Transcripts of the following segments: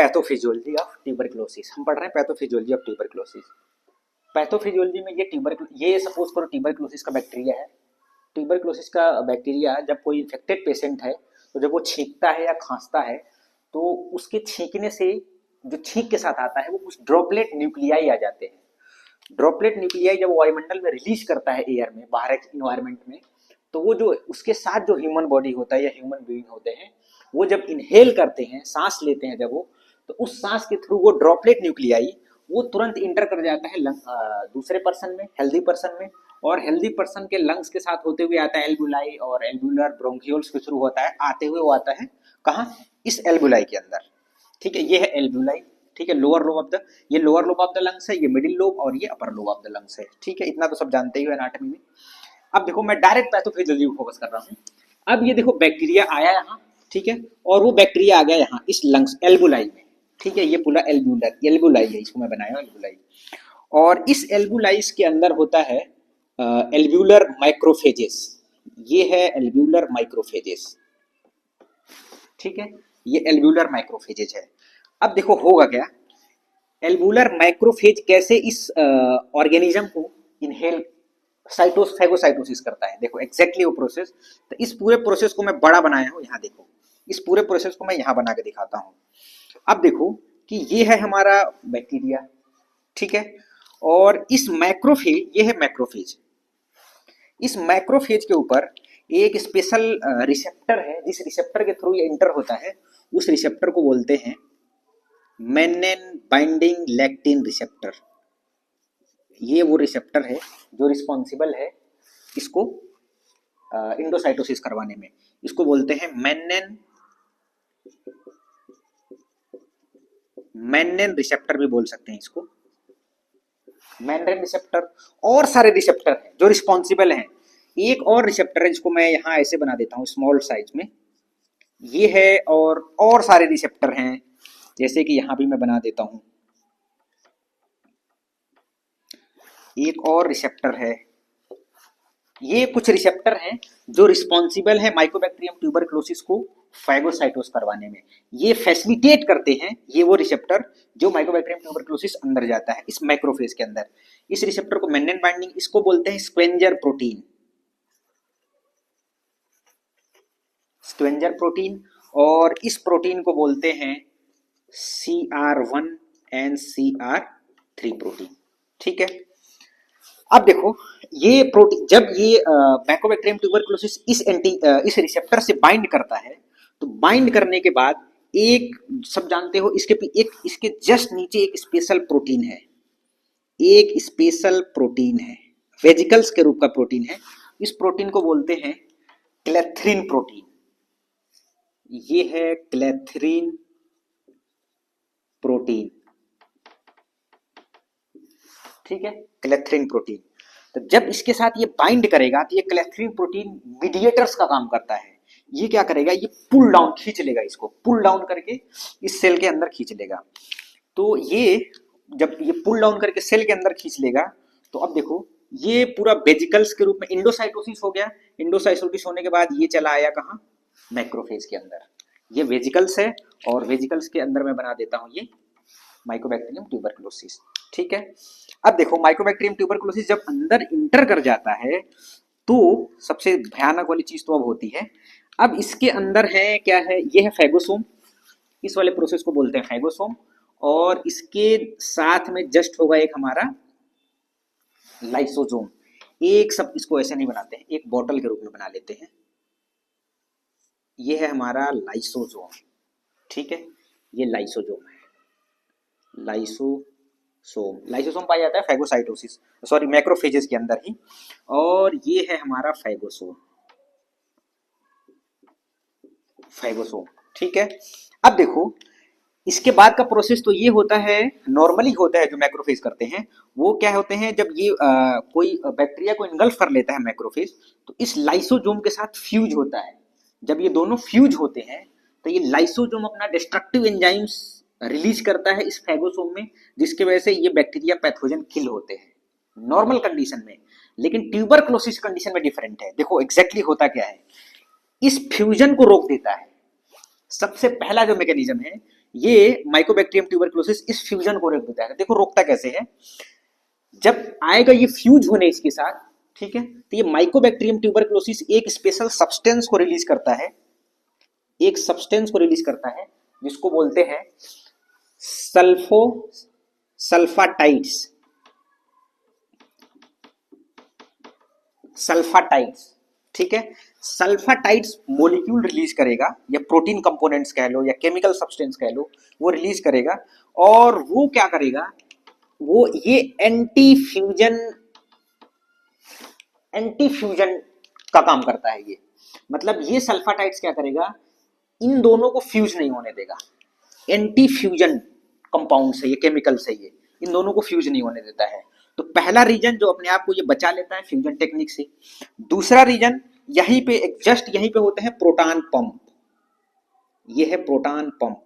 Pathophysiology of tuberculosis. हम पढ़ रहे हैं पैथोफिजियोलॉजी ऑफ ट्यूबरक्लोसिस। पैथोफिजियोलॉजी में ये सपोज करो ट्यूबरक्लोसिस का बैक्टीरिया है। ट्यूबरक्लोसिस का बैक्टीरिया जब कोई इन्फेक्टेड पेशेंट है तो जब वो छींकता है या खांसता है तो उसके छींकने से जो छींक के साथ आता है वो कुछ ड्रॉपलेट न्यूक्लियाई आ जाते हैं। ड्रॉपलेट न्यूक्लियाई जब वायुमंडल में रिलीज करता है एयर में, बाहर इन्वायरमेंट में, तो वो जो उसके साथ जो ह्यूमन बॉडी होता है या ह्यूमन बीइंग होते हैं वो जब इनहेल करते हैं, सांस लेते हैं जब वो, तो उस सांस के थ्रू वो ड्रॉपलेट न्यूक्लियाई वो तुरंत इंटर कर जाता है दूसरे पर्सन में, हेल्दी पर्सन में, और हेल्दी पर्सन के लंग्स के साथ होते हुए आता है एल्बुलाई और एल्बुलर ब्रोंकियोल्स के थ्रू होता है, आते हुए वो आता है कहाँ, इस एल्बुलाई के अंदर। ठीक है, ये है एल्बुलाई। ठीक है, लोअर लोब ऑफ द, ये lower lobe of the lungs है, ये मिडिल लोब और ये upper lobe of the lungs है। ठीक है, इतना तो सब जानते ही हो एनाटॉमी में। अब देखो मैं डायरेक्ट पैथोफिजियोलॉजी को फोकस कर रहा हूँ। अब ये देखो बैक्टीरिया आया यहाँ, ठीक है, और वो बैक्टीरिया आ गया यहाँ इस लंग्स एल्बुलाई में। ठीक है, ये पूरा एल्बुलाई है, इसको मैं बनाया एल्बुलाई। और इस एल्बुलाइस के अंदर होता है एल्ब्यूलर माइक्रोफेजेस। ये है एल्ब्यूलर माइक्रोफेजेस। ठीक है, ये एल्ब्यूलर माइक्रोफेजेज है। अब देखो होगा क्या, एल्ब्यूलर माइक्रोफेज कैसे इस ऑर्गेनिज्म को इनहेल फैगोसाइटोसिस करता है। देखो एग्जैक्टली वो प्रोसेस। तो इस पूरे प्रोसेस को मैं बड़ा बनाया हूं, यहाँ देखो, इस पूरे प्रोसेस को मैं यहाँ बना के दिखाता हूँ। अब देखो कि ये है हमारा बैक्टीरिया, ठीक है, और इस मैक्रोफेज, ये है मैक्रोफेज। इस मैक्रोफेज के ऊपर एक स्पेशल रिसेप्टर है, जिस रिसेप्टर के थ्रू ये इंटर होता है उस रिसेप्टर को बोलते हैं मेनेन बाइंडिंग लैक्टिन रिसेप्टर। ये वो रिसेप्टर है जो रिस्पॉन्सिबल है इसको इंडोसाइटोसिस करवाने में। इसको बोलते हैं मेनेन रिसेप्टर भी बोल सकते हैं इसको, मेनेन रिसेप्टर। और सारे रिसेप्टर हैं जो रिस्पॉन्सिबल हैं। एक और रिसेप्टर है जिसको मैं यहाँ ऐसे बना देता हूँ स्मॉल साइज में, ये है, और सारे रिसेप्टर हैं, जैसे कि यहाँ भी मैं बना देता हूँ, एक और रिसेप्टर है। ये कुछ रिसेप्टर हैं जो रिस्पॉन्सिबल है माइकोबैक्टीरियम ट्यूबरक्लोसिस को फैगोसाइटोस करवाने में। ये फैसिलिटेट करते हैं, ये वो रिसेप्टर जो माइकोबैक्टीरियम ट्यूबरक्लोसिस अंदर जाता है इस मैक्रोफेज के अंदर। इस रिसेप्टर को मेनेन बाइंडिंग, इसको बोलते हैं स्क्वेंजर प्रोटीन, स्क्वेंजर प्रोटीन। और इस प्रोटीन को बोलते हैं CR1 एंड CR3 प्रोटीन। ठीक है, अब देखो ये प्रोटीन जब ये माइकोबैक्टीरियम ट्यूबरक्लोसिस इस रिसेप्टर से बाइंड करता है, तो बाइंड करने के बाद एक, सब जानते हो, इसके जस्ट नीचे एक स्पेशल प्रोटीन है, एक स्पेशल प्रोटीन है, वेजिकल्स के रूप का प्रोटीन है। इस प्रोटीन को बोलते हैं क्लेथ्रिन प्रोटीन। ये है क्लेथ्रिन प्रोटीन। ठीक है, क्लेथ्रिन प्रोटीन। तो जब इसके साथ ये बाइंड करेगा तो ये क्लेथ्रिन प्रोटीन मीडिएटर्स का काम करता है। ये क्या करेगा, ये पुल डाउन खींच लेगा, इसको पुल डाउन करके इस सेल के अंदर खींच लेगा। तो ये जब ये पुल डाउन करके सेल के अंदर खींच लेगा, तो अब देखो ये पूरा वेजिकल्स के रूप में इंडोसाइटोसिस हो गया। इंडोसाइटोसिस होने के बाद ये चला आया कहाँ, मैक्रोफेज के अंदर। ये वेजिकल्स है, और वेजिकल्स के अंदर मैं बना देता हूँ ये माइकोबैक्टीरियम ट्यूबरक्लोसिस। ठीक है, अब देखो माइकोबैक्टीरियम ट्यूबरक्लोसिस जब अंदर इंटर कर जाता है तो सबसे भयानक वाली चीज तो अब होती है। अब इसके अंदर है क्या है, ये है फैगोसोम। इस वाले प्रोसेस को बोलते हैं फैगोसोम। और इसके साथ में जस्ट होगा एक हमारा लाइसोसोम। एक सब इसको ऐसे नहीं बनाते हैं, एक बॉटल के रूप में बना लेते हैं। ये है हमारा लाइसोसोम। ठीक है, ये लाइसोसोम है, लाइसोसोम पाया जाता है फैगोसाइटोसिस, सॉरी मैक्रोफेजेस के अंदर ही। और ये है हमारा फैगोसोम। ठीक है, अब देखो इसके बाद का प्रोसेस तो ये होता है, नॉर्मली होता है जो मैक्रोफेज करते हैं वो क्या होते हैं, जब ये कोई बैक्टीरिया को इनगल्फ कर लेता है मैक्रोफेज, तो इस लाइसोसोम के साथ फ्यूज होता है। जब ये दोनों फ्यूज होते हैं तो ये लाइसोसोम अपना डिस्ट्रक्टिव एंजाइम्स रिलीज करता है इस फैगोसोम में, जिसकी वजह से ये बैक्टीरिया पैथोजन किल होते हैं नॉर्मल कंडीशन में। लेकिन ट्यूबरक्लोसिस कंडीशन में डिफरेंट है। देखो एग्जैक्टली होता क्या है, इस फ्यूजन को रोक देता है। सबसे पहला जो मैकेनिज्म है, ये माइकोबैक्टीरियम ट्यूबरक्लोसिस इस फ्यूजन को रोक देता है। देखो रोकता कैसे है, जब आएगा ये फ्यूज होने इसके साथ, ठीक है, तो ये माइकोबैक्टीरियम ट्यूबरक्लोसिस एक स्पेशल सब्सटेंस को रिलीज करता है, एक सब्सटेंस को रिलीज करता है जिसको बोलते हैं सल्फाटाइड्स, सल्फाटाइड्स, ठीक है। सल्फाटाइड्स मॉलिक्यूल रिलीज करेगा, या प्रोटीन कंपोनेंट्स कह लो या केमिकल सब्सटेंस कह लो, वो रिलीज करेगा। और वो क्या करेगा, वो ये एंटी फ्यूजन का काम करता है ये। मतलब ये सल्फाटाइड्स क्या करेगा, इन दोनों को फ्यूज नहीं होने देगा। एंटी फ्यूजन कंपाउंड से, ये केमिकल से, ये इन दोनों को फ्यूज नहीं होने देता है। तो पहला रीजन जो अपने आप को ये बचा लेता है फ्यूजन टेक्निक से। दूसरा रीजन यहीं पे, जस्ट यहीं पे होते हैं प्रोटॉन पंप। ये है प्रोटॉन पंप।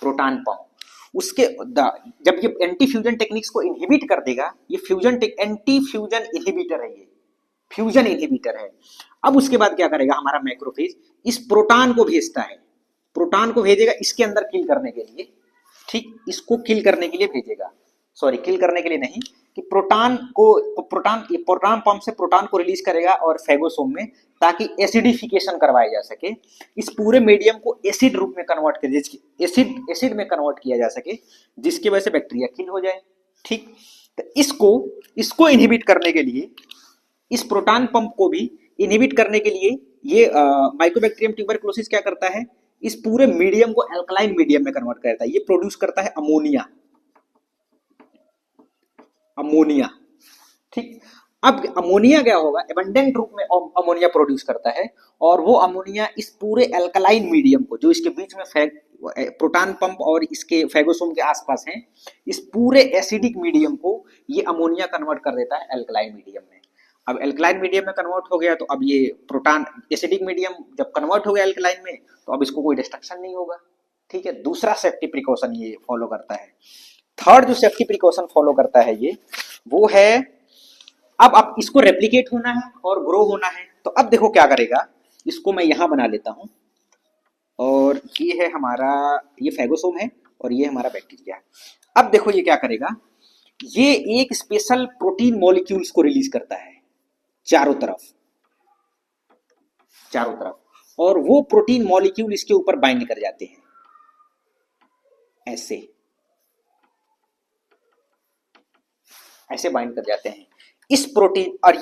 प्रोटॉन पंप उसके जब ये एंटी फ्यूजन टेक्निक्स को इनहिबिट कर देगा, ये एंटी फ्यूजन इनहिबिटर है, ये फ्यूजन इनहिबिटर है। अब उसके बाद क्या करेगा हमारा मैक्रोफेज, इस प्रोटॉन को भेजता है, प्रोटॉन को भेजेगा इसके अंदर किल करने के लिए, ठीक, इसको किल करने के लिए भेजेगा, सॉरी किल करने के लिए नहीं, कि प्रोटॉन पंप से प्रोटॉन को रिलीज करेगा और फेगोसोम में, ताकि एसिडिफिकेशन करवाया जा सके, इस पूरे मीडियम को एसिड रूप में कन्वर्ट कर, एसिड में कन्वर्ट किया जा सके, जिसकी वजह से बैक्टीरिया किल हो जाए, ठीक। तो इसको इनहिबिट करने के लिए, इस प्रोटॉन पंप को भी इनहिबिट करने के लिए ये माइकोबैक्टीरियम ट्यूबरक्लोसिस क्या करता है, इस पूरे मीडियम को अल्कलाइन मीडियम में कन्वर्ट करता है। ये प्रोड्यूस करता है अमोनिया, अमोनिया, ठीक। अब अमोनिया क्या होगा, एबंडेंट रूप में अमोनिया प्रोड्यूस करता है, और वो अमोनिया इस पूरे अल्कलाइन मीडियम को, जो इसके बीच में प्रोटॉन पंप और इसके फेगोसोम के आसपास हैं, इस पूरे एसिडिक मीडियम को ये अमोनिया कन्वर्ट कर देता है अल्कलाइन मीडियम में। अब अल्कलाइन मीडियम में कन्वर्ट हो गया, तो अब ये प्रोटॉन एसिडिक मीडियम जब कन्वर्ट हो गया अल्कलाइन में, तो अब इसको कोई डिस्ट्रक्शन नहीं होगा, ठीक है। दूसरा सेफ्टी प्रिकॉशन ये फॉलो करता है। थर्ड जो सेफ्टी प्रिकॉशन फॉलो करता है ये, वो है, अब इसको रेप्लिकेट होना है और ग्रो होना है। तो अब देखो क्या करेगा, इसको मैं यहां बना लेता हूं, और ये है हमारा, ये फेगोसोम है और ये हमारा बैक्टीरिया। अब देखो ये क्या करेगा, ये एक स्पेशल प्रोटीन मॉलिक्यूल्स को रिलीज करता है चारों तरफ, और वो प्रोटीन मॉलिक्यूल इसके ऊपर बाइंड कर जाते हैं, ऐसे बाइंड कर जाते हैं इस प्रोटीन। और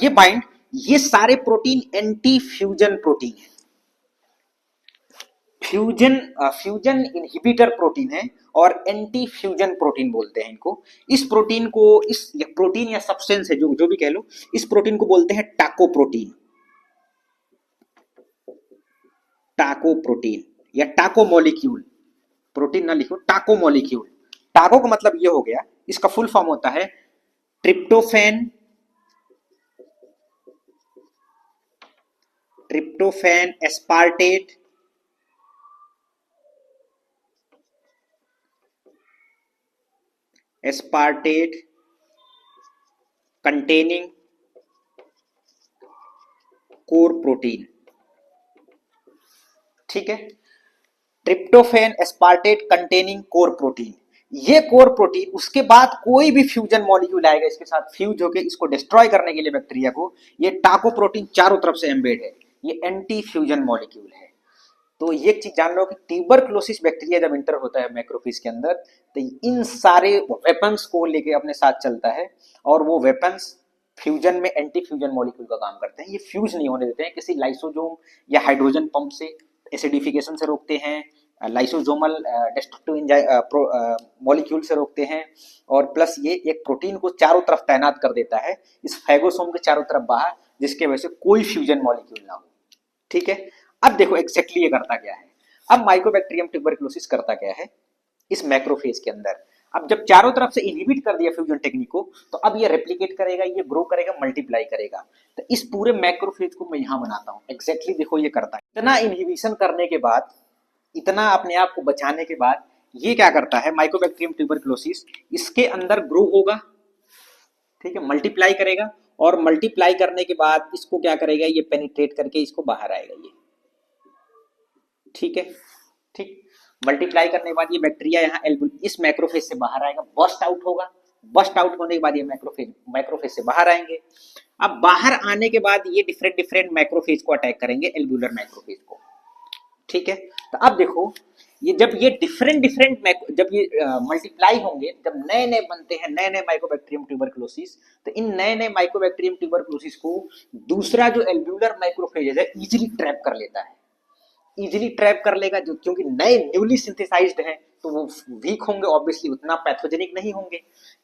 ये सारे प्रोटीन एंटी फ्यूजन प्रोटीन है, फ्यूजन इनहिबिटर प्रोटीन है, और एंटी फ्यूजन प्रोटीन बोलते हैं इनको। इस प्रोटीन को, इस प्रोटीन या सब्सटेंस है, जो भी कह लो, इस प्रोटीन को बोलते हैं टाको प्रोटीन, टाको प्रोटीन या टाको मॉलिक्यूल। प्रोटीन ना लिखो, टाको मॉलिक्यूल। टाको का मतलब ये हो गया, इसका फुल फॉर्म होता है tryptophan aspartate containing core protein, ठीक है। Tryptophan aspartate containing core protein, ये कोर प्रोटीन, उसके बाद कोई भी फ्यूजन मॉलिक्यूल आएगा इसके साथ फ्यूज होकर इसको डिस्ट्रॉय करने के लिए बैक्टीरिया को, ये टाको प्रोटीन चारों तरफ से एम्बेड है, ये एंटी फ्यूजन मॉलिक्यूल है। तो ये चीज जान लो कि ट्यूबरक्लोसिस बैक्टीरिया जब इंटर होता है मैक्रोफेज के अंदर, तो इन सारे वेपन्स को लेके अपने साथ चलता है, और वो वेपन्स फ्यूजन में एंटी फ्यूजन मॉलिक्यूल का काम करते हैं। ये फ्यूज नहीं होने देते हैं किसी लाइसोजोम या हाइड्रोजन पंप से, एसिडिफिकेशन से रोकते हैं, लाइसोजोमल डिस्ट्रक्टिव मॉलिक्यूल से रोकते हैं, और प्लस ये एक प्रोटीन को चारों तरफ तैनात कर देता है इस फेगोसोम के चारों तरफ बाहर, जिसके वजह से कोई फ्यूजन मॉलिक्यूल ना हो, ठीक है। अब देखो एग्जैक्टली ये करता क्या है, अब माइकोबैक्टीरियम ट्यूबरक्लोसिस करता क्या है इस मैक्रोफेज के अंदर। अब जब चारों तरफ से इनहिबिट कर दिया फ्यूजन टेक्निक को, तो अब ये रेप्लिकेट करेगा, ये ग्रो करेगा, मल्टीप्लाई करेगा। तो इस पूरे मैक्रोफेज को मैं यहां बनाता हूं, एग्जैक्टली देखो ये करता है। इतना इनहिबिशन करने के बाद, इतना अपने आप को बचाने के बाद, ये क्या करता है माइकोबैक्टीरियम ट्यूबरक्लोसिस, इसके अंदर ग्रो होगा, ठीक है, मल्टीप्लाई करेगा, और मल्टीप्लाई करने के बाद इसको क्या करेगा, ये पेनिट्रेट करके इसको बाहर आएगा, ये ठीक है, ठीक। मल्टीप्लाई करने के बाद ये बैक्टीरिया यहाँ इस मैक्रोफेज से बाहर आएगा, बस्ट आउट होगा। बस्ट आउट होने के बाद ये मैक्रोफेज से बाहर आएंगे। अब बाहर आने के बाद ये डिफरेंट डिफरेंट मैक्रोफेज को अटैक करेंगे, एल्ब्यूलर मैक्रोफेज को। ठीक है, तो अब देखो ये जब ये डिफरेंट डिफरेंट जब ये मल्टीप्लाई होंगे, जब नए नए बनते हैं नए नए माइकोबैक्टीरियम ट्यूबरकुलोसिस, तो इन नए नए माइकोबैक्टीरियम ट्यूबरकुलोसिस को दूसरा जो एल्ब्यूलर माइक्रोफेज है इजीली ट्रैप कर लेता है, इजीली ट्रैप कर लेगा। जो क्योंकि नए न्यूली सिंथेसाइज्ड हैं तो वो वीक होंगे, ऑब्वियसली उतना पैथोजेनिक नहीं होंगे,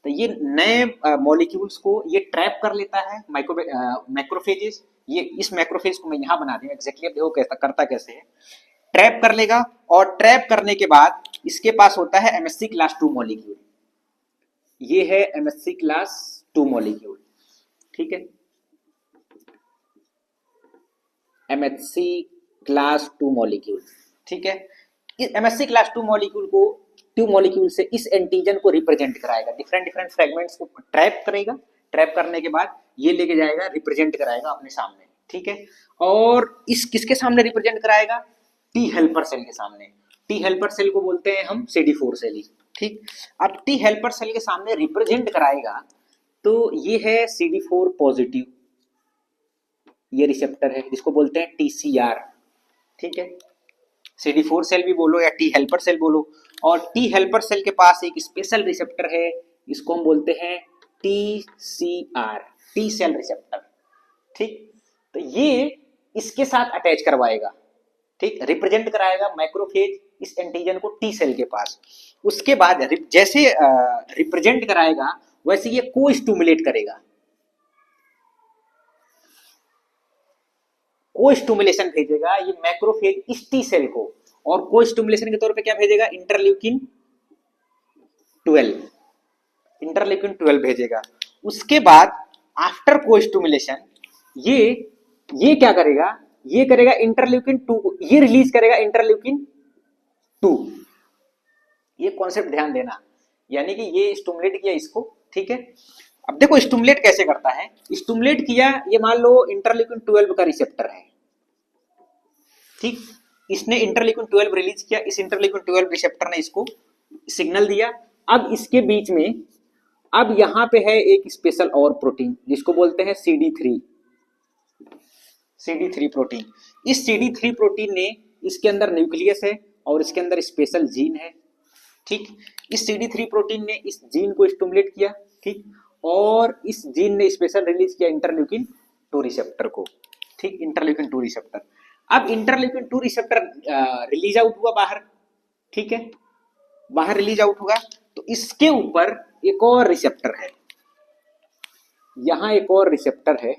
तो ये नए मॉलिक्यूल्स को ये ट्रैप कर लेता है मैक्रोफेजेस। ये इस मैक्रोफेज को मैं यहाँ बना दूं एग्जैक्टली, अब देखो कैसा करता कैसे है। ट्रैप कर लेगा और ट्रैप करने के बाद इसके पास होता है एमएससी क्लास 2 मॉलिक्यूल। ये है एमएससी क्लास 2 मॉलिक्यूल, ठीक है, एमएससी क्लास 2 मॉलिक्यूल, ठीक है। इस एमएससी क्लास 2 मॉलिक्यूल को 2 मॉलिक्यूल से इस एंटीजन को रिप्रेजेंट कराएगा, डिफरेंट डिफरेंट फ्रेगमेंट्स को ट्रैप करेगा। ट्रैप करने के बाद ये लेके जाएगा, रिप्रेजेंट कराएगा अपने सामने, ठीक है। और इस किसके सामने रिप्रेजेंट कराएगा? टी हेल्पर सेल के सामने। टी हेल्पर सेल को बोलते हैं हम CD4 सेल ही, ठीक। अब टी हेल्पर सेल के सामने रिप्रेजेंट कराएगा तो ये है CD4 पॉजिटिव, ये रिसेप्टर है जिसको बोलते हैं TCR, ठीक है। CD4 सेल भी बोलो या टी हेल्पर सेल बोलो। और टी हेल्पर सेल के पास एक स्पेशल रिसेप्टर है, इसको हम बोलते हैं TCR, टी सेल रिसेप्टर, ठीक। तो ये इसके साथ अटैच करवाएगा, ठीक, रिप्रेजेंट कराएगा मैक्रोफेज इस एंटीजन को टी सेल के पास। उसके बाद जैसे रिप्रेजेंट कराएगा वैसे ये को स्टिमुलेट करेगा, को स्टिमुलेशन भेजेगा ये मैक्रोफेज इस टी सेल को, और को स्टिमुलेशन के तौर पे क्या भेजेगा? इंटरल्यूकिन 12, इंटरल्यूकिन 12 भेजेगा। उसके बाद आफ्टर को स्टिमुलेशन ये क्या करेगा? ये करेगा इंटरल्यूकिन 2, ये रिलीज करेगा इंटरल्यूकिन 2। ये कॉन्सेप्ट ध्यान देना, यानी कि ये स्टिमुलेट किया इसको, ठीक है। अब देखो स्टिमुलेट कैसे करता है। स्टिमुलेट किया, ये मान लो इंटरल्यूकिन 12 का रिसेप्टर है, ठीक, इसने इंटरल्यूकिन 12 रिलीज किया, इस इंटरल्यूकिन 12 रिसेप्टर ने इसको सिग्नल दिया। अब इसके बीच में अब यहां पे है एक स्पेशल और प्रोटीन जिसको बोलते हैं CD3 प्रोटीन। इस CD3 प्रोटीन ने, इसके अंदर न्यूक्लियस है और इसके अंदर स्पेशल जीन है, ठीक। इस CD3 प्रोटीन ने इस जीन को स्टिमुलेट किया, ठीक, और इस जीन ने स्पेशल रिलीज किया इंटरल्यूकिन 2 रिसेप्टर को, ठीक, इंटरल्यूकिन 2 रिसेप्टर। अब इंटरल्यूकिन 2 रिसेप्टर रिलीज आउट हुआ बाहर, ठीक है, बाहर रिलीज आउट हुआ। तो इसके ऊपर एक और रिसेप्टर है, यहां एक और रिसेप्टर है,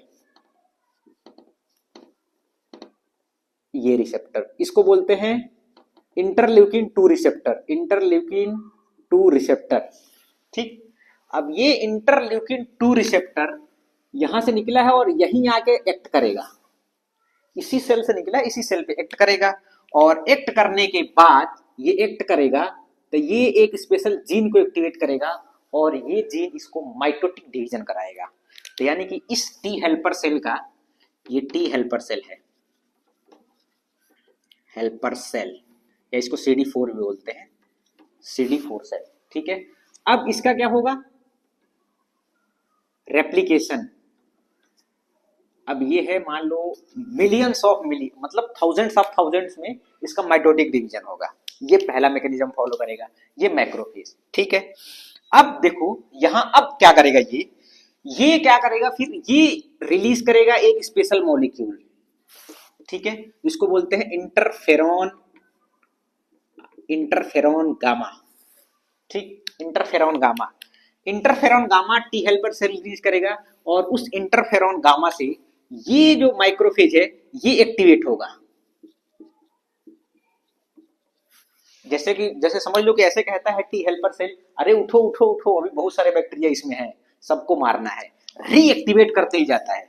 ये रिसेप्टर, इसको बोलते हैं इंटरल्यूकिन 2 रिसेप्टर, इंटरल्यूकिन 2 रिसेप्टर, ठीक। अब ये इंटरल्यूकिन 2 रिसेप्टर यहां से निकला है और यहीं आके एक्ट करेगा, इसी सेल से निकला, इसी सेल पे एक्ट करेगा। और एक्ट करने के बाद ये एक्ट करेगा तो ये एक स्पेशल जीन को एक्टिवेट करेगा और ये जीन इसको माइटोटिक डिवीजन कराएगा। तो यानी कि इस टी हेल्पर सेल का, ये टी हेल्पर सेल है, हेल्पर सेल, या इसको CD4 भी बोलते हैं, CD4 सेल, ठीक है। अब इसका क्या होगा? रेप्लिकेशन। अब ये है मान लो मिलियंस ऑफ मतलब थाउजेंड्स ऑफ थाउजेंड्स में इसका माइटोटिक डिवीजन होगा, ये पहला मैकेनिज्म फॉलो करेगा ये मैक्रोफेज, ठीक है। अब देखो यहां अब क्या करेगा ये क्या करेगा, फिर ये रिलीज करेगा एक स्पेशल मॉलिक्यूल, ठीक है, इसको बोलते हैं इंटरफेरॉन गामा, ठीक, interferon gamma. Interferon gamma T helper cell release करेगा और उस इंटरफेरॉन गामा से ये जो माइक्रोफेज है ये एक्टिवेट होगा। जैसे समझ लो कि ऐसे कहता है टी हेल्पर सेल, अरे उठो उठो उठो, अभी बहुत सारे बैक्टीरिया इसमें हैं, सबको मारना है, रीएक्टिवेट करते ही जाता है।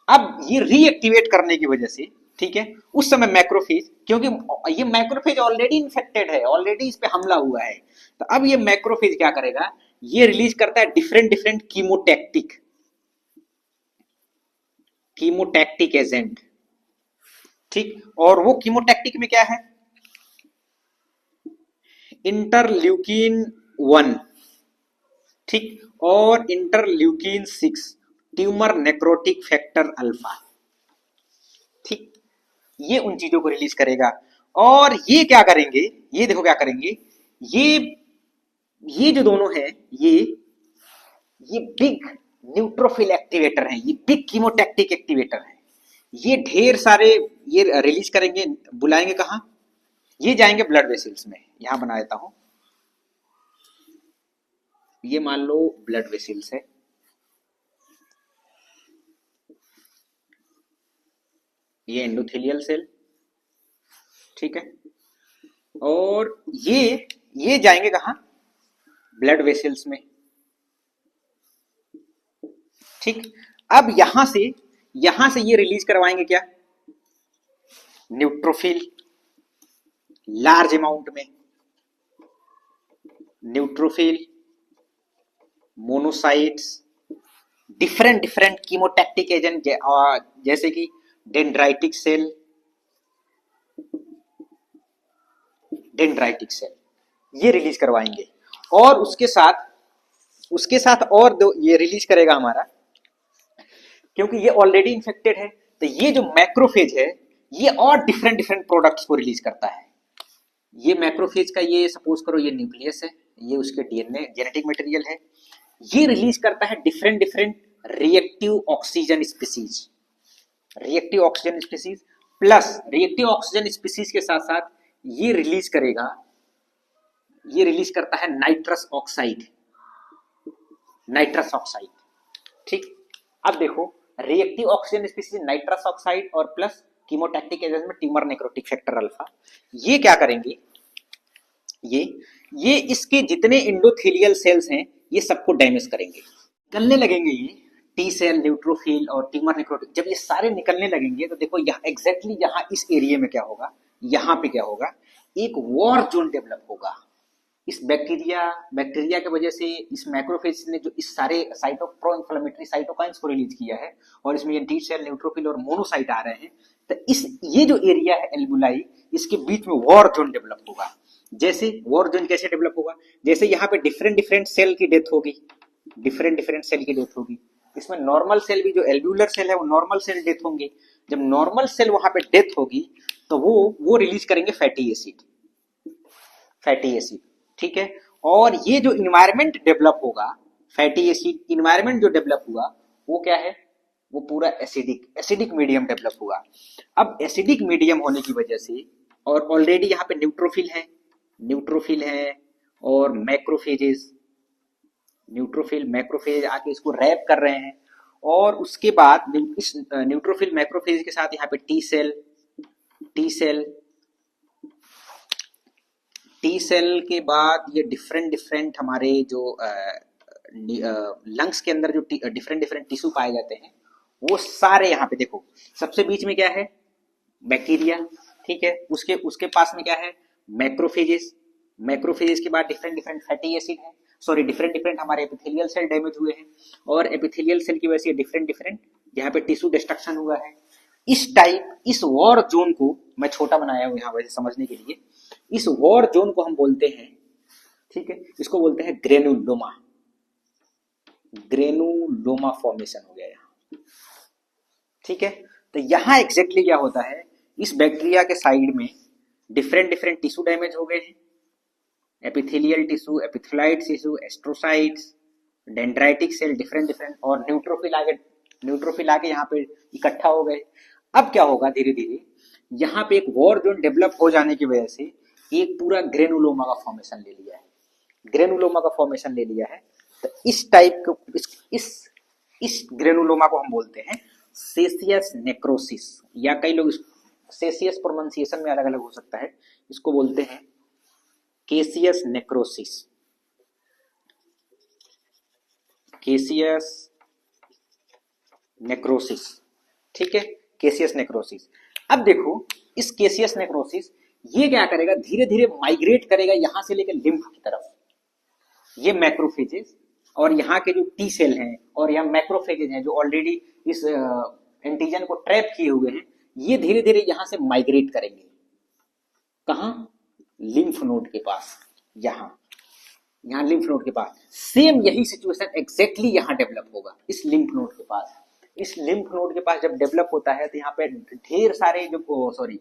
अब ये रीएक्टिवेट करने की वजह से, ठीक है, उस समय मैक्रोफेज, क्योंकि ये मैक्रोफेज ऑलरेडी इन्फेक्टेड है, ऑलरेडी इस पे हमला हुआ है, तो अब ये मैक्रोफेज क्या करेगा, ये रिलीज करता है डिफरेंट डिफरेंट कीमोटैक्टिक एजेंट, ठीक। और वो कीमोटैक्टिक में क्या है? इंटरल्यूकिन 1, ठीक, और interleukin 6, tumour necrotic factor alpha, ठीक, ये उन चीजों को रिलीज करेगा। और ये क्या करेंगे, ये देखो क्या करेंगे, ये ये जो दोनों हैं, ये बिग न्यूट्रोफिल एक्टिवेटर हैं, ये बिग कीमोटैक्टिक एक्टिवेटर हैं। ये ढेर सारे ये रिलीज करेंगे, बुलाएंगे कहाँ, ये जाएंगे ब्लड वेसल्स में। यहां बना देता हूं, ये मान लो ब्लड वेसल्स है, ये एंडोथेलियल सेल, ठीक है, और ये जाएंगे कहाँ, ब्लड वेसल्स में, ठीक। अब यहां से ये रिलीज करवाएंगे क्या, न्यूट्रोफिल, लार्ज अमाउंट में neutrophil, monocytes, different different chemotactic agent, जैसे कि डेंड्राइटिक सेल, ये रिलीज करवाएंगे। और उसके साथ और दो ये रिलीज करेगा हमारा, क्योंकि ये ऑलरेडी इन्फेक्टेड है, तो ये जो मैक्रोफेज है ये और डिफरेंट डिफरेंट प्रोडक्ट्स को रिलीज करता है। ये मैक्रोफेज का, ये सपोज करो ये न्यूक्लियस है, ये उसके डीएनए जेनेटिक मटेरियल है, ये रिलीज करता है different different reactive oxygen species, plus reactive oxygen species के साथ साथ ये रिलीज करता है नाइट्रस ऑक्साइड, ठीक। अब देखो, reactive oxygen species, nitrous oxide और प्लस कीमोटैक्टिक एजेंट में ट्यूमर नेक्रोटिक फैक्टर अल्फा, ये क्या करेंगे, ये इसके जितने इंडोथेलियल सेल्स हैं ये सबको डैमेज करेंगे, निकलने लगेंगे ये टी सेल, न्यूट्रोफिल और ट्यूमर नेक्रोटिक। जब ये सारे निकलने लगेंगे तो देखो यहाँ एग्जैक्टली यहाँ इस एरिया में क्या होगा, यहाँ पे क्या होगा, एक वॉर जोन डेवलप होगा। इस बैक्टीरिया की वजह से इस मैक्रोफेज ने जो इस सारे प्रो इन्फ्लेमेटरी साइटोकाइंस को रिलीज किया है, और इसमें ये टी सेल, न्यूट्रोफिल और मोनोसाइट आ रहे हैं, तो ये जो एरिया है एल्बुलाई, इसके बीच में वॉर जोन डेवलप होगा। जैसे वॉर जोन कैसे डेवलप होगा, जैसे यहाँ पे डिफरेंट डिफरेंट सेल की डेथ होगी, इसमें नॉर्मल सेल भी, जो एल्ब्यूलर सेल है वो नॉर्मल सेल डेथ होंगे। जब नॉर्मल सेल वहां पे डेथ होगी तो वो रिलीज करेंगे फैटी एसिड, ठीक है। और ये जो इन्वायरमेंट डेवलप होगा, फैटी एसिड इन्वायरमेंट जो डेवलप हुआ वो क्या है, वो पूरा एसिडिक मीडियम डेवलप हुआ। अब एसिडिक मीडियम होने की वजह से, और ऑलरेडी यहाँ पे न्यूट्रोफिल है और मैक्रोफेज आके इसको रैप कर रहे हैं, और उसके बाद इस न्यूट्रोफिल मैक्रोफेज के साथ यहाँ पे टी सेल के बाद ये डिफरेंट हमारे जो लंग्स के अंदर जो डिफरेंट टिश्यू पाए जाते हैं, वो सारे यहाँ पे देखो, सबसे बीच में क्या है, बैक्टीरिया, ठीक है, उसके पास में क्या है, मैक्रोफेजेस के बाद डिफरेंट फैटी एसिड है, डिफरेंट हमारे एपिथेलियल सेल डैमेज हुए हैं, और एपिथेलियल सेल की वजह से डिफरेंट यहाँ पे टिश्यू डिस्ट्रक्शन हुआ है। इस वॉर जोन को मैं छोटा बनाया हूं यहाँ वैसे समझने के लिए, इस वॉर जोन को हम बोलते हैं, ठीक है, इसको बोलते हैं ग्रेनुलोमा फॉर्मेशन हो गया यहाँ, ठीक है। तो यहाँ एग्जैक्टली क्या होता है, इस बैक्टीरिया के साइड में डिफरेंट टिश्यू डैमेज हो गए हैं, epithelial tissue, epithelial tissue, astrocytes, dendritic cell different, और न्यूट्रोफिल आके यहाँ पे इकट्ठा हो गए। अब क्या होगा, धीरे धीरे यहाँ पे एक वॉर जोन डेवलप हो जाने की वजह से एक पूरा ग्रेनुलोमा का फॉर्मेशन ले लिया है। तो इस टाइप को, इस ग्रेनुलोमा को हम बोलते हैं सेसियस नेक्रोसिस, या कई लोग सेसियस प्रोनाउंसिएशन में अलग अलग हो सकता है, इसको बोलते हैं केसियस नेक्रोसिस, ठीक है, केसियस नेक्रोसिस। अब देखो, इस केसियस नेक्रोसिस ये क्या करेगा, धीरे धीरे माइग्रेट करेगा यहां से लेकर लिम्फ की तरफ, ये मैक्रोफेजेस और यहाँ के जो टी सेल हैं और यहाँ मैक्रोफेजेस हैं जो ऑलरेडी इस एंटीजन को ट्रैप किए हुए हैं, ये धीरे धीरे यहां से माइग्रेट करेंगे, कहां, लिम्फ नोड के पास, यहाँ यहाँ लिम्फ नोड के पास सेम यही सिचुएशन एग्जैक्टली यहाँ डेवलप होगा इस लिम्फ नोड के पास। इस लिम्फ नोड के पास जब डेवलप होता है तो यहाँ पे ढेर सारे जो सॉरी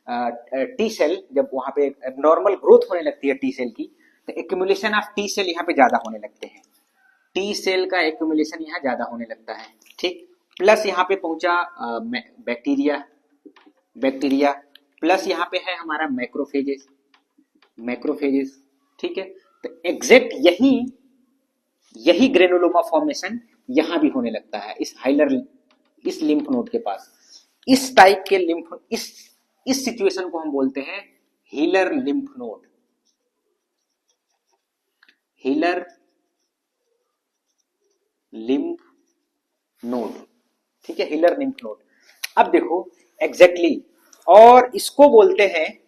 टी सेल, जब वहां पे नॉर्मल ग्रोथ होने लगती है टी सेल की, तो एक्यूमुलेशन ऑफ टी सेल यहाँ पे ज्यादा होने लगते हैं। टी सेल का एक्यूमुलेशन यहाँ ज्यादा होने लगता है, ठीक। प्लस यहाँ पे पहुंचा बैक्टीरिया प्लस यहाँ पे है हमारा मैक्रोफेजेस, ठीक है। तो एग्जैक्ट यही ग्रेनुलोमा फॉर्मेशन यहाँ भी होने लगता है इस लिम्फ नोड के पास। इस टाइप के इस सिचुएशन को हम बोलते हैं healer lymph node. Healer lymph node, ठीक है, हीलर लिम्फ नोड। अब देखो एग्जैक्टली और इसको बोलते हैं,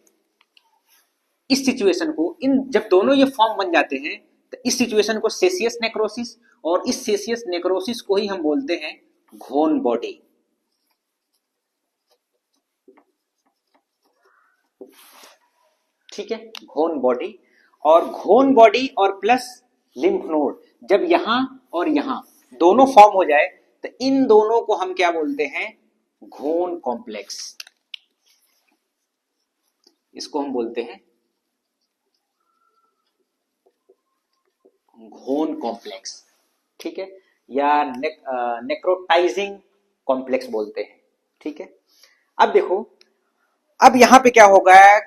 इस सिचुएशन को, इन जब दोनों ये फॉर्म बन जाते हैं तो इस सिचुएशन को सेसियस नेक्रोसिस, और इस सेसियस नेक्रोसिस को ही हम बोलते हैं घोन बॉडी। ठीक है, घोन बॉडी। और घोन बॉडी और प्लस लिम्फ नोड जब यहां और यहां दोनों फॉर्म हो जाए तो इन दोनों को हम क्या बोलते हैं, घोन कॉम्प्लेक्स। इसको हम बोलते हैं घोन कॉम्प्लेक्स, ठीक है, या नेक्रोटाइजिंग कॉम्प्लेक्स बोलते हैं, ठीक है। अब देखो, अब यहां पे क्या होगा,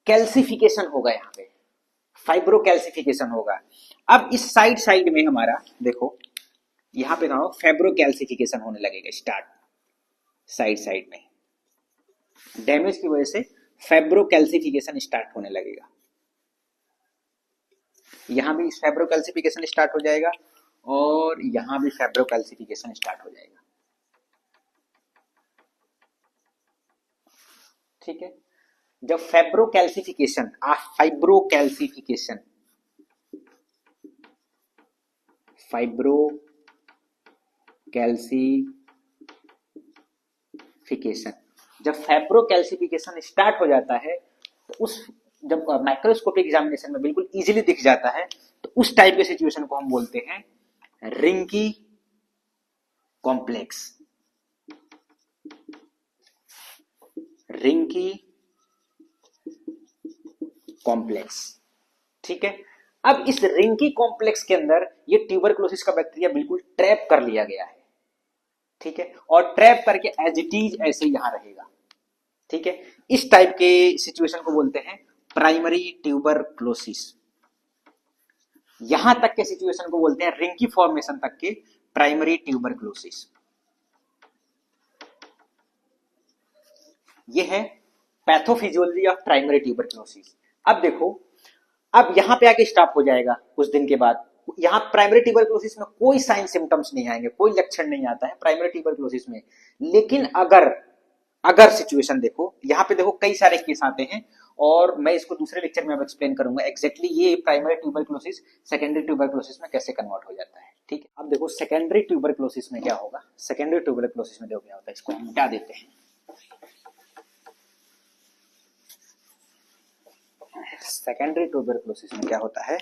कैल्सिफिकेशन होगा, यहां पे फाइब्रो कैल्सिफिकेशन होगा। अब इस साइड में हमारा देखो, यहां पे ना फाइब्रो कैल्सिफिकेशन होने लगेगा स्टार्ट, साइड में डैमेज की वजह से फाइब्रो कैल्सिफिकेशन स्टार्ट होने लगेगा। यहां भी फाइब्रो कैल्सिफिकेशन स्टार्ट हो जाएगा और यहां भी फाइब्रो कैल्सिफिकेशन स्टार्ट हो जाएगा, ठीक है। जब फाइब्रो कैल्सिफिकेशन जब फाइब्रो कैल्सिफिकेशन स्टार्ट हो जाता है तो जब माइक्रोस्कोपिक एग्जामिनेशन में बिल्कुल इजीली दिख जाता है, तो उस टाइप के सिचुएशन को हम बोलते हैं रिंकी कॉम्प्लेक्स। ठीक है। अब इस रिंकी कॉम्प्लेक्स के अंदर ये ट्यूबरकुलोसिस का बैक्टीरिया बिल्कुल ट्रैप कर लिया गया है, ठीक है, और ट्रैप करके एज इट इज ऐसे यहां रहेगा, ठीक है। इस टाइप के सिचुएशन को बोलते हैं प्राइमरी ट्यूबरकुलोसिस। यहां तक के सिचुएशन को बोलते हैं रिंकी फॉर्मेशन तक के प्राइमरी ट्यूबरकुलोसिस। ये है पैथोफिजियोलॉजी ऑफ प्राइमरी ट्यूबरकुलोसिस। अब देखो, अब यहां पे आके स्टॉप हो जाएगा कुछ दिन के बाद। यहां प्राइमरी ट्यूबरकुलोसिस में कोई साइन सिम्टम्स नहीं आएंगे, कोई लक्षण नहीं आता है प्राइमरी ट्यूबरकुलोसिस में। लेकिन अगर सिचुएशन देखो, यहां पे देखो कई सारे केस आते हैं, और मैं इसको दूसरे लेक्चर में अब एक्सप्लेन करूंगा एग्जैक्टली ये प्राइमरी ट्यूबरकुलोसिस सेकेंडरी ट्यूबरकुलोसिस में कैसे कन्वर्ट हो जाता है, ठीक है। अब देखो सेकेंडरी ट्यूबरकुलोसिस में क्या होगा, सेकेंडरी ट्यूबरकुलोसिस में देखो क्या होता है, इसको हम मिटा देते हैं। सेकेंडरी ट्यूबरकुलोसिस में क्या होता है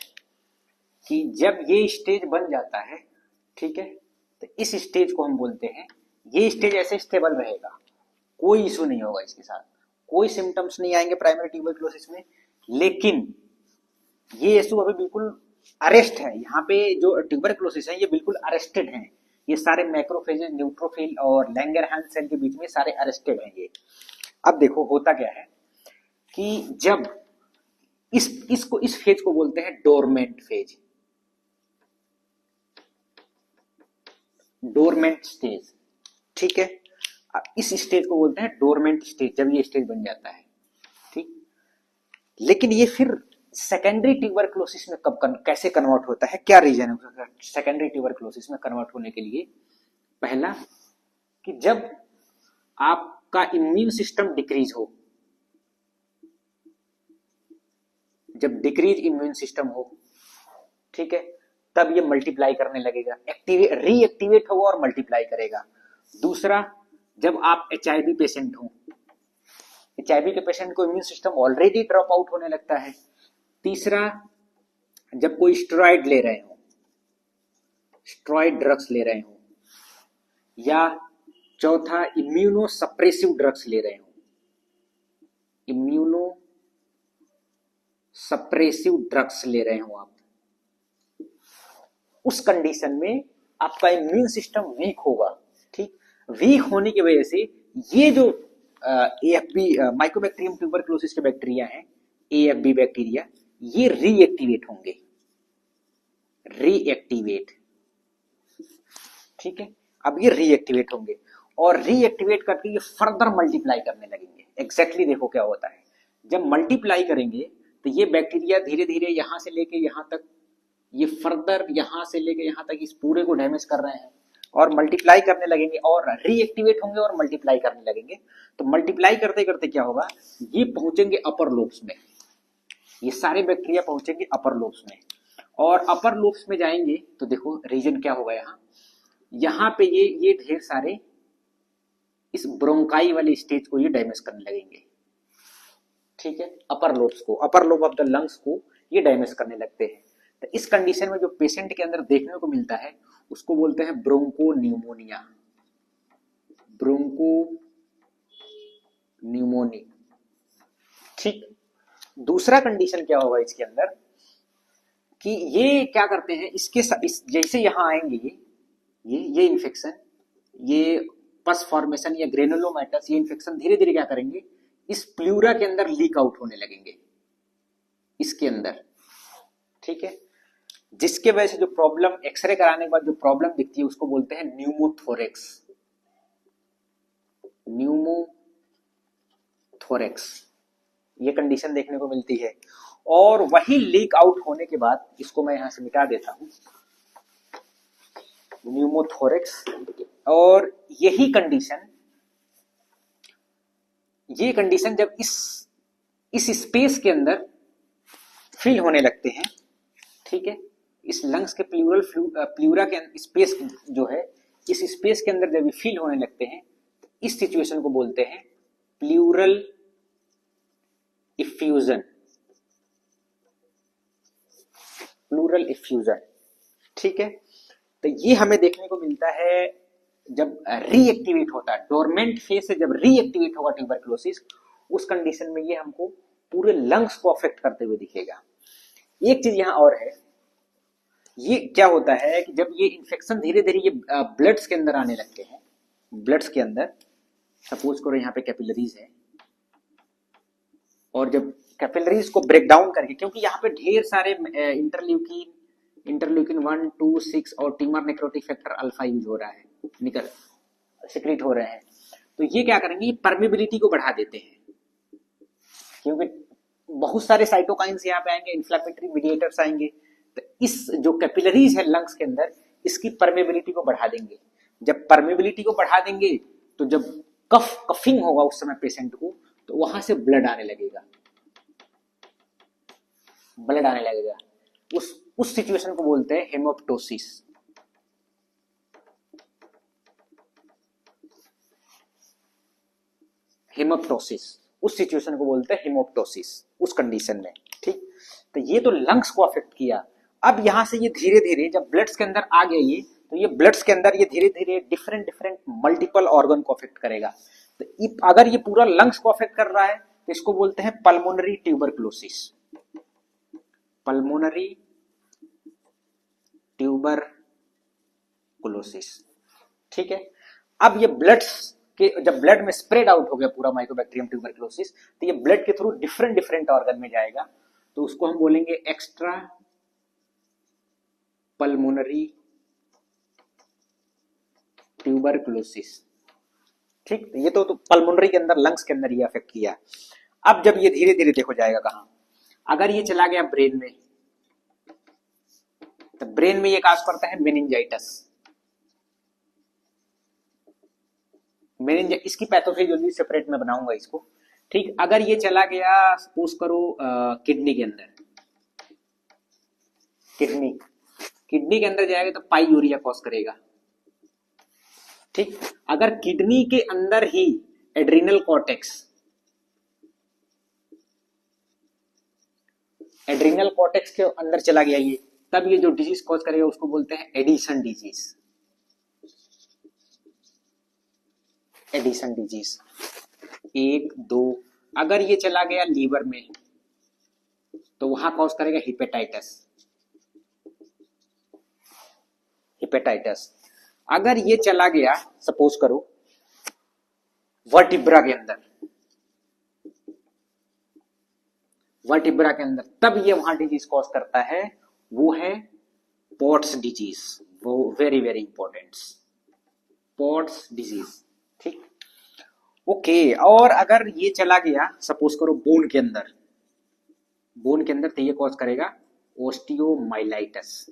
कि जब ये स्टेज बन जाता है, ठीक है, तो इस स्टेज को हम बोलते हैं, ये स्टेज ऐसे स्टेबल रहेगा, कोई इशू नहीं होगा इसके साथ, कोई सिम्टम्स नहीं आएंगे प्राइमरी ट्यूबरकुलोसिस में। लेकिन ये इशू अभी बिल्कुल अरेस्ट है, यहाँ पे जो ट्यूबरकुलोसिस है ये बिल्कुल अरेस्टेड है, ये सारे मैक्रोफेजेस, न्यूट्रोफिल और लैंगरहैंस सेल के बीच में सारे अरेस्टेड हैं ये। अब देखो होता क्या है कि जब इस फेज को बोलते हैं डोरमेंट फेज, डोरमेंट स्टेज, ठीक है। इस स्टेज को बोलते हैं डोरमेंट स्टेज, जब ये स्टेज बन जाता है, ठीक। लेकिन ये फिर सेकेंडरी ट्यूबरकुलोसिस में कैसे कन्वर्ट होता है, क्या रीजन है सेकेंडरी ट्यूबरकुलोसिस में कन्वर्ट होने के लिए? पहला कि जब आपका इम्यून सिस्टम डिक्रीज हो, जब डिक्रीज इम्यून सिस्टम हो, ठीक है, तब ये मल्टीप्लाई करने लगेगा, रीएक्टिवेट होगा और मल्टीप्लाई करेगा। दूसरा, जब आप एचआईवी पेशेंट हो, एचआईवी के पेशेंट को immune system already drop out होने लगता है, तीसरा, जब कोई स्टेरॉइड ले रहे हो, स्टेरॉइड ड्रग्स ले रहे हो, या चौथा इम्यूनो सप्रेसिव ड्रग्स ले रहे हो, इम्यूनो सप्रेसिव ड्रग्स ले रहे हो आप, उस कंडीशन में आपका इम्यून सिस्टम वीक होगा। ठीक, वीक होने की वजह से ये जो एएफबी माइकोबैक्टीरियम ट्यूबरक्लोसिस के बैक्टीरिया हैं, एएफबी बैक्टीरिया, ये रीएक्टिवेट होंगे, रीएक्टिवेट। ठीक है, अब ये रीएक्टिवेट होंगे और रीएक्टिवेट करके ये फर्दर मल्टीप्लाई करने लगेंगे। एग्जैक्टली देखो क्या होता है, जब मल्टीप्लाई करेंगे तो ये बैक्टीरिया धीरे धीरे यहां से लेके यहां तक, ये फर्दर यहां से लेके यहां तक इस पूरे को डैमेज कर रहे हैं और मल्टीप्लाई करने लगेंगे और रीएक्टिवेट होंगे और मल्टीप्लाई करने लगेंगे। तो मल्टीप्लाई करते करते क्या होगा, ये पहुंचेंगे अपर लोब्स में, ये सारे बैक्टीरिया पहुंचेंगे अपर लोब्स में, और अपर लोब्स में जाएंगे तो देखो रीजन क्या होगा, यहाँ पे ये ढेर सारे इस ब्रोंकाई वाले स्टेज को ये डैमेज करने लगेंगे। ठीक है, अपर लोब्स को, upper lobe of the lungs को ये डैमेज करने लगते हैं। तो इस कंडीशन में जो पेशेंट के अंदर देखने को मिलता है उसको बोलते हैं ब्रोंको न्यूमोनिया, ब्रोंको न्यूमोनी। ठीक, दूसरा कंडीशन क्या होगा इसके अंदर कि ये क्या करते हैं, जैसे यहां आएंगे ये इन्फेक्शन, ये पस फॉर्मेशन या ग्रेनुलोमाइटस, ये इन्फेक्शन धीरे धीरे क्या करेंगे, इस प्लूरा के अंदर लीक आउट होने लगेंगे, इसके अंदर। ठीक है, जिसके वजह से जो प्रॉब्लम, एक्सरे कराने के बाद जो प्रॉब्लम दिखती है उसको बोलते हैं न्यूमोथोरेक्स, न्यूमोथोरेक्स, ये कंडीशन देखने को मिलती है। और वही लीक आउट होने के बाद, इसको मैं यहां से मिटा देता हूं, न्यूमोथोरेक्स, और यही कंडीशन, ये कंडीशन जब इस स्पेस के अंदर फिल होने लगते हैं, ठीक है, इस लंग्स के प्लूरा के स्पेस जो है, इस स्पेस के अंदर जब ये फिल होने लगते हैं तो इस सिचुएशन को बोलते हैं प्लूरल इफ्यूजन, प्लूरल इफ्यूजन। ठीक है, तो ये हमें देखने को मिलता है जब रीएक्टिवेट होता है, डोरमेंट फेज से जब रीएक्टिवेट होगा ट्यूबरक्लोसिस, उस कंडीशन में ये हमको पूरे लंग्स को अफेक्ट करते हुए दिखेगा। एक चीज यहां और है, ये क्या होता है कि जब ये इन्फेक्शन धीरे धीरे ये ब्लड्स के अंदर आने लगते हैं, ब्लड्स के अंदर, सपोज करो यहाँ पे कैपिलरीज है, और जब कैपिलरीज को ब्रेक डाउन करके, क्योंकि यहाँ पे ढेर सारे इंटरल्यूकिन 1, 2, 6 और tumour necrotic factor alpha use हो रहा है, निकल सिक्रीट हो रहे हैं, तो ये क्या करेंगे, परमिबिलिटी को बढ़ा देते हैं, क्योंकि बहुत सारे साइटोकाइंस यहाँ पे आएंगे, इन्फ्लेमेटरी मीडिएटर्स आएंगे, तो इस जो कैपिलरीज है लंग्स के अंदर, इसकी परमेबिलिटी को बढ़ा देंगे। जब परमेबिलिटी को बढ़ा देंगे तो जब कफिंग होगा उस समय पेशेंट को, तो वहां से ब्लड आने लगेगा, ब्लड आने लगेगा। उस सिचुएशन को बोलते हैं हेमोप्टोसिस। हेमोप्टोसिस, उस सिचुएशन को बोलते हैं हेमोप्टोसिस, उस कंडीशन में। ठीक, तो ये तो लंग्स को अफेक्ट किया। अब यहां से ये धीरे धीरे जब ब्लड्स के अंदर आ गया ये, तो ये ब्लड्स के अंदर ये धीरे धीरे डिफरेंट मल्टीपल ऑर्गन को अफेक्ट करेगा। तो अगर ये पूरा लंग्स को अफेक्ट कर रहा है तो इसको बोलते हैं पल्मोनरी ट्यूबरक्लोसिस, पल्मोनरी ट्यूबरक्लोसिस। ठीक है, अब ये ब्लड्स के, जब ब्लड में स्प्रेड आउट हो गया पूरा माइकोबैक्टीरियम ट्यूबरक्लोसिस, तो ये ब्लड के थ्रू डिफरेंट ऑर्गन में जाएगा, तो उसको हम बोलेंगे एक्स्ट्रा पल्मोनरी ट्यूबरक्लोसिस। ठीक, ये तो पल्मोनरी के अंदर, लंग्स के अंदर ये अफेक्ट किया। अब जब ये धीरे धीरे देखो जाएगा कहां, अगर ये चला गया ब्रेन में, तो ब्रेन में ये काज करता है मेनिंजाइटिस, इसकी पैथोफिजियोलॉजी सेपरेट में बनाऊंगा इसको। ठीक, अगर ये चला गया सपोज करो किडनी के अंदर, किडनी के अंदर जाएगा तो पाइयूरिया कॉज करेगा। ठीक, अगर किडनी के अंदर ही एड्रिनल कॉर्टेक्स एड्रिनल कॉर्टेक्स के अंदर चला गया ये, तब ये जो डिजीज कॉज करेगा उसको बोलते हैं एडिशन डिजीज। Addition disease 1 2। अगर ये चला गया लीवर में तो वहां कॉज करेगा हिपेटाइटिस। हिपेटाइटिस। अगर ये चला गया सपोज करो वर्टिब्रा के अंदर, वर्टिब्रा के अंदर, तब ये वहां डिजीज कॉज करता है, वो है पॉट्स डिजीज। वो very very important, pots disease. ठीक, ओके। और अगर ये चला गया सपोज करो बोन के अंदर, बोन के अंदर, तो ये कॉज करेगा ओस्टियोमाइलाइटिस।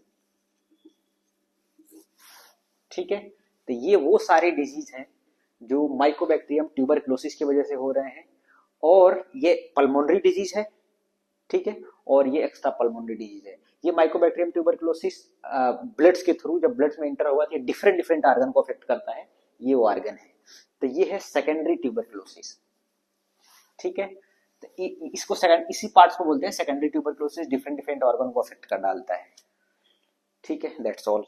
ठीक है, तो ये वो सारे डिजीज हैं जो माइकोबैक्टीरियम ट्यूबरक्लोसिस की वजह से हो रहे हैं, और ये पल्मोनरी डिजीज है। ठीक है, और ये एक्स्ट्रा पल्मोनरी डिजीज है। ये माइकोबैक्टीरियम ट्यूबरक्लोसिस ब्लड्स के थ्रू, जब ब्लड्स में इंटर हुआ तो ये डिफरेंट डिफरेंट ऑर्गन को अफेक्ट करता है, ये वो ऑर्गन है। तो ये है सेकेंडरी ट्यूबरक्लोसिस। ठीक है, तो इसको इसी पार्ट्स को बोलते हैं secondary tuberculosis, different different organ को अफेक्ट कर डालता है। ठीक है, दैट्स ऑल।